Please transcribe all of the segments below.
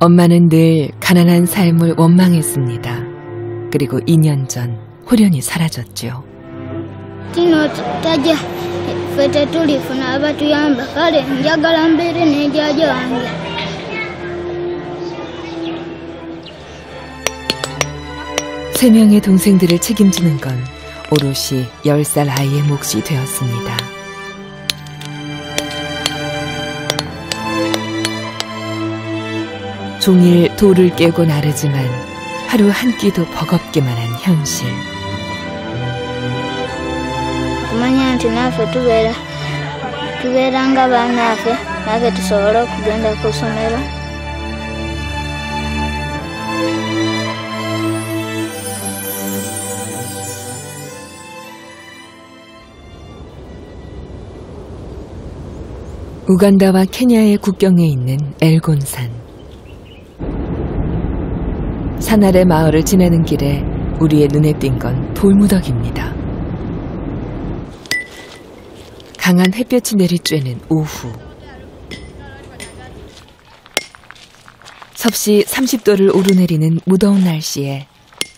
엄마는 늘 가난한 삶을 원망했습니다. 그리고 2년 전 홀연히 사라졌죠. 세 명의 동생들을 책임지는 건 오롯이 10살 아이의 몫이 되었습니다. 종일 돌을 깨고 나르지만 하루 한 끼도 버겁기만 한 현실. kumanya nti naffe tubeera nga bannaffe naffe tusobole okugenda ku ssomero. 우간다와 케냐의 국경에 있는 엘곤산. 산 아래 마을을 지나는 길에 우리의 눈에 띈 건 돌무더기입니다. 강한 햇볕이 내리쬐는 오후. 섭씨 30도를 오르내리는 무더운 날씨에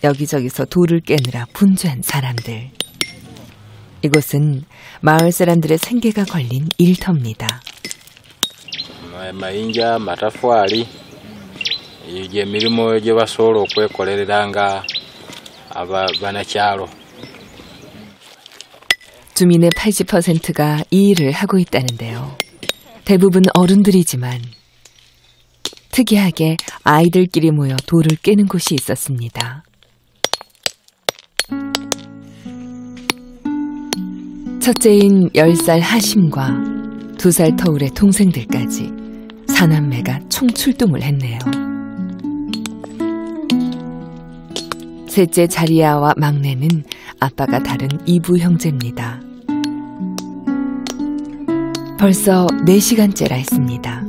여기저기서 돌을 깨느라 분주한 사람들. 이곳은 마을 사람들의 생계가 걸린 일터입니다. mayinja, matafali, gye mirimu gye basobola okwekolereranga banakyalo. 주민의 80%가 이 일을 하고 있다는데요. 대부분 어른들이지만 특이하게 아이들끼리 모여 돌을 깨는 곳이 있었습니다. 첫째인 10살 하심과 2살 터울의 동생들까지 사남매가 총출동을 했네요. 셋째 자리야와 막내는 아빠가 다른 이부 형제입니다. 벌써 4시간째라 했습니다.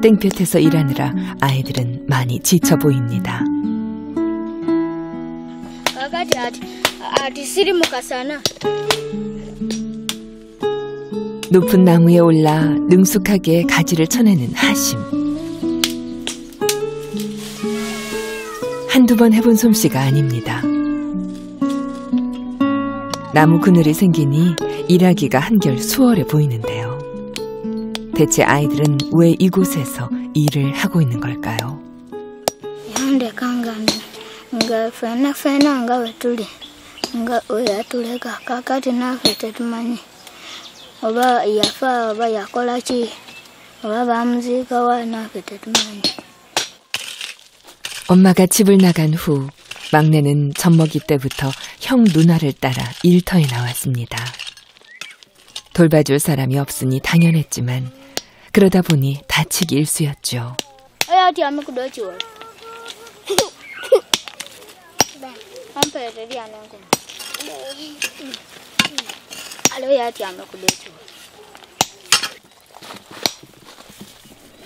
땡볕에서 일하느라 아이들은 많이 지쳐 보입니다. 높은 나무에 올라 능숙하게 가지를 쳐내는 하심. 한두 번 해본 솜씨가 아닙니다. 나무 그늘이 생기니 일하기가 한결 수월해 보이는데요. 대체 아이들은 왜 이곳에서 일을 하고 있는 걸까요? 엄마가 집을 나간 후 막내는 젖먹이 때부터 형 누나를 따라 일터에 나왔습니다. 돌봐줄 사람이 없으니 당연했지만 그러다 보니 다치기 일쑤였죠.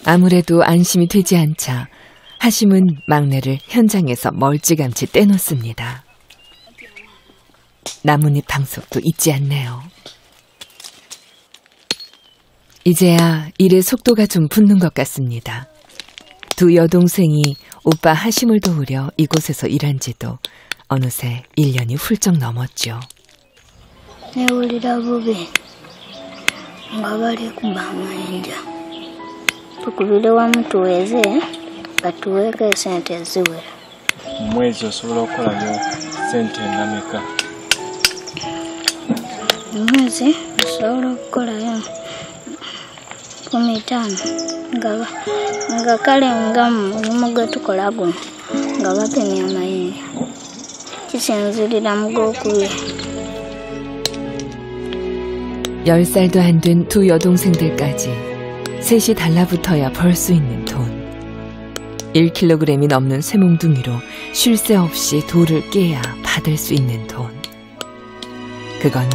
아무래도 안심이 되지 않자 하심은 막내를 현장에서 멀찌감치 떼놓습니다. 나뭇잎 방석도 잊지 않네요. 이제야 일의 속도가 좀 붙는 것 같습니다. 두 여동생이 오빠 하심을 도우려 이곳에서 일한 지도 어느새 1년이 훌쩍 넘었죠. 내울리다 부비 nga bali kuba amayinja tukubire wamu tuweze batuweeko esente eziwera. Mu mwezi osobola okukolayo sente endameka? Mu mwezi osobola okukolayo 15 nga kale nga mulimu gwe tukola guno nga bapimya amayinja kisinzirira mu gwokubiri. 10살도 안 된 두 여동생들까지 셋이 달라붙어야 벌 수 있는 돈. 1kg이 넘는 쇠몽둥이로 쉴 새 없이 돌을 깨야 받을 수 있는 돈. 그건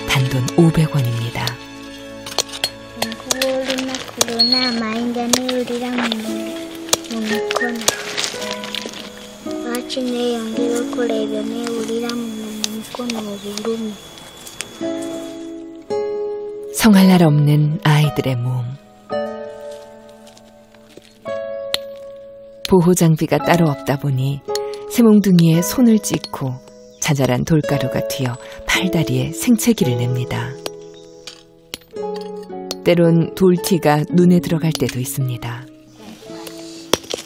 단돈 500원입니다. 성할 날 없는 아이들의 몸. 보호 장비가 따로 없다 보니 새몽둥이에 손을 찢고 자잘한 돌가루가 튀어 팔다리에 생채기를 냅니다. 때론 돌티가 눈에 들어갈 때도 있습니다.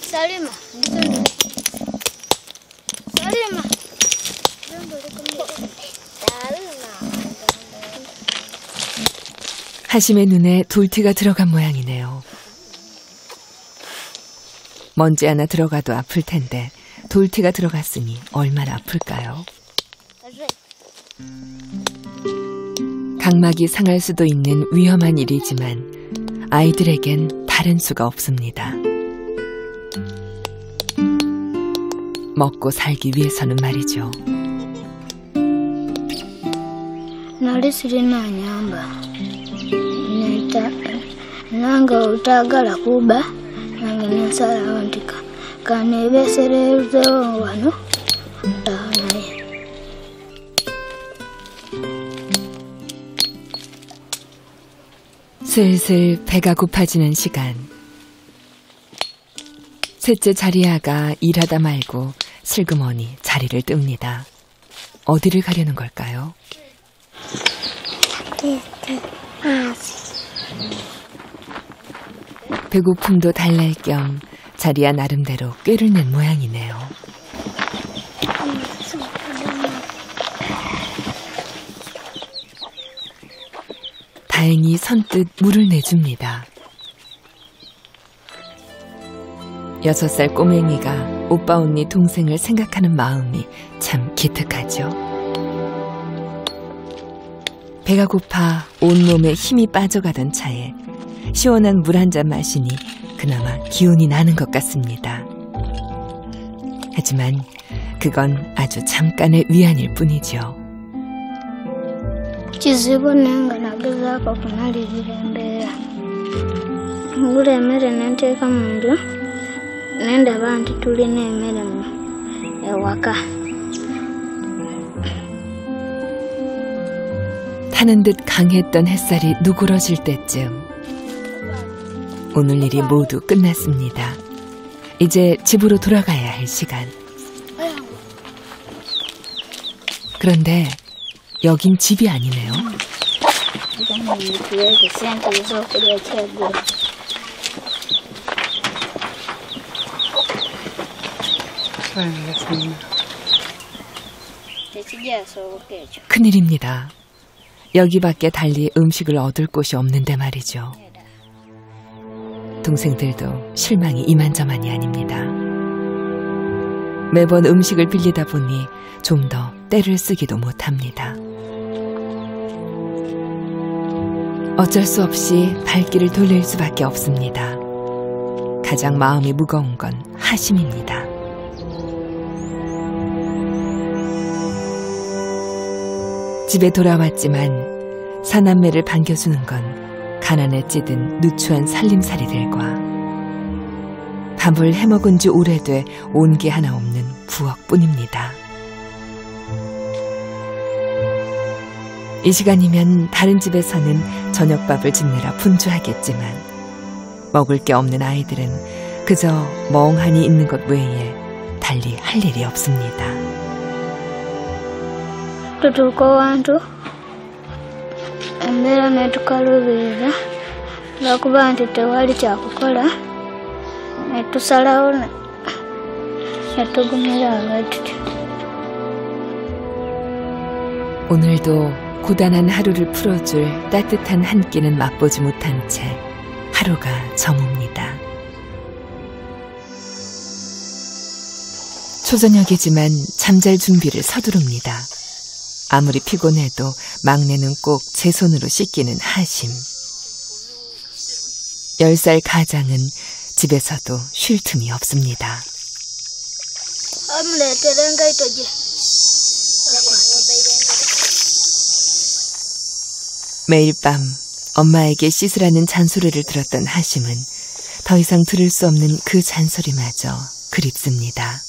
살리마. 하심의 눈에 돌티가 들어간 모양이네요. 먼지 하나 들어가도 아플 텐데 돌티가 들어갔으니 얼마나 아플까요? 각막이 상할 수도 있는 위험한 일이지만 아이들에겐 다른 수가 없습니다. 먹고 살기 위해서는 말이죠. Nalisirina nyamba. Nanga utagala kuba nange nensala wantika kanebeserezewo wano naye 슬슬 배가 고파지는 시간. 셋째 자리아가 일하다 말고 슬그머니 자리를 뜹니다. 어디를 가려는 걸까요? 배고픔도 달랠 겸 자리아 나름대로 꾀를 낸 모양이네요. 다행히 선뜻 물을 내줍니다. 6살 꼬맹이가 오빠 언니 동생을 생각하는 마음이 참 기특하죠. 배가 고파 온몸에 힘이 빠져가던 차에 시원한 물 한 잔 마시니 그나마 기운이 나는 것 같습니다. 하지만 그건 아주 잠깐의 위안일 뿐이죠. kizibu nenga nagezaako kunalirira embeera ngula emmere nenteeka mu nju nendaba nti tulina emmere ewaka. 타는 듯 강했던 햇살이 누그러질 때쯤 오늘 일이 모두 끝났습니다. 이제 집으로 돌아가야 할 시간. 그런데 여긴 집이 아니네요. 큰일입니다. 여기밖에 달리 음식을 얻을 곳이 없는데 말이죠. 동생들도 실망이 이만저만이 아닙니다. 매번 음식을 빌리다 보니 좀 더 때를 쓰기도 못합니다. 어쩔 수 없이 발길을 돌릴 수밖에 없습니다. 가장 마음이 무거운 건 하심입니다. 집에 돌아왔지만 사남매를 반겨주는 건 가난에 찌든 누추한 살림살이들과 밥을 해먹은 지 오래돼 온기 하나 없는 부엌뿐입니다. 이 시간이면 다른 집에서는 저녁밥을 짓느라 분주하겠지만 먹을 게 없는 아이들은 그저 멍하니 있는 것 외에 달리 할 일이 없습니다. tutuuka wantu embeera netukaluubirira lwakuba nti tewali kyakukola netusalawo netugumira abatuti. 오늘도 고단한 하루를 풀어줄 따뜻한 한 끼는 맛보지 못한 채 하루가 저뭅니다. 초저녁이지만 잠잘 준비를 서두릅니다. 아무리 피곤해도 막내는 꼭 제 손으로 씻기는 하심. 10살 가장은 집에서도 쉴 틈이 없습니다. 매일 밤 엄마에게 씻으라는 잔소리를 들었던 하심은 더 이상 들을 수 없는 그 잔소리마저 그립습니다.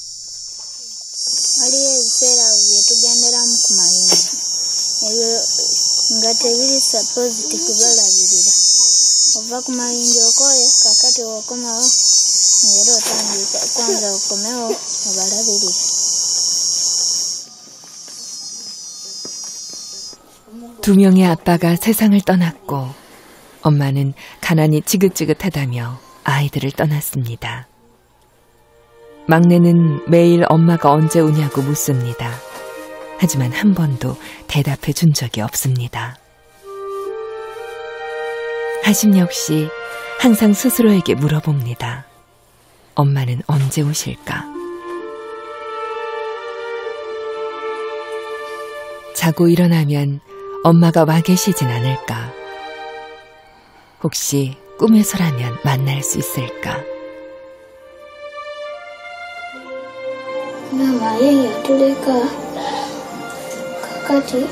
nga tebiri sapoziti kubalabirira ova ku mayinja okoye kakati okomawo era kwanza ukomeo mabarabiri. 두 명의 아빠가 세상을 떠났고 엄마는 가난이 지긋지긋하다며 아이들을 떠났습니다. 막내는 매일 엄마가 언제 오냐고 묻습니다. 하지만 한 번도 대답해 준 적이 없습니다. 하심 역시 항상 스스로에게 물어봅니다. 엄마는 언제 오실까? 자고 일어나면 엄마가 와 계시진 않을까? 혹시 꿈에서라면 만날 수 있을까? Mama yeye atuleka kakati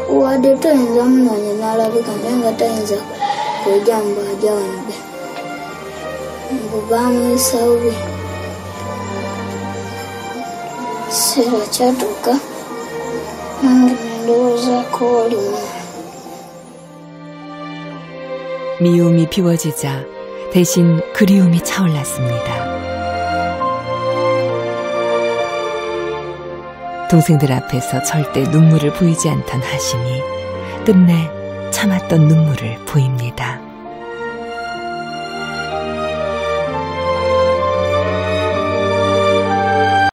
wadde toyinza munoonya n'alabika naye nga tayinza kwejja mbu ajja wano mbu baamuyisa bubi. Kiseera kyatuuka nange ne ndowoozaako waliwo. 미움이 비워지자 대신 그리움이 차올랐습니다. 동생들 앞에서 절대 눈물을 보이지 않던 하심이 끝내 참았던 눈물을 보입니다.